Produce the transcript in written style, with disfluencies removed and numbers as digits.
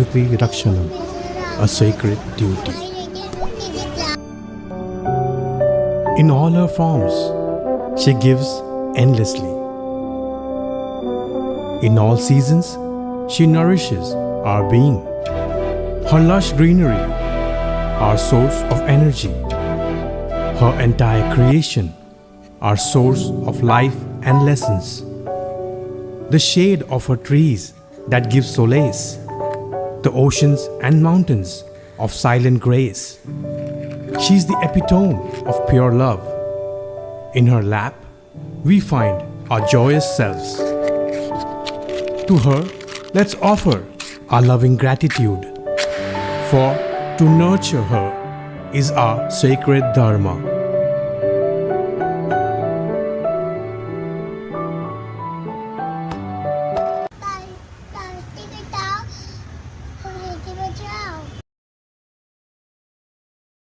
Prakriti Rakshanam, a sacred duty. In all her forms, she gives endlessly. In all seasons, she nourishes our being. Her lush greenery, our source of energy. Her entire creation, our source of life and lessons. The shade of her trees that give solace. The oceans and mountains of silent grace. She's the epitome of pure love. In her lap, we find our joyous selves. To her, let's offer our loving gratitude. For to nurture her is our sacred dharma.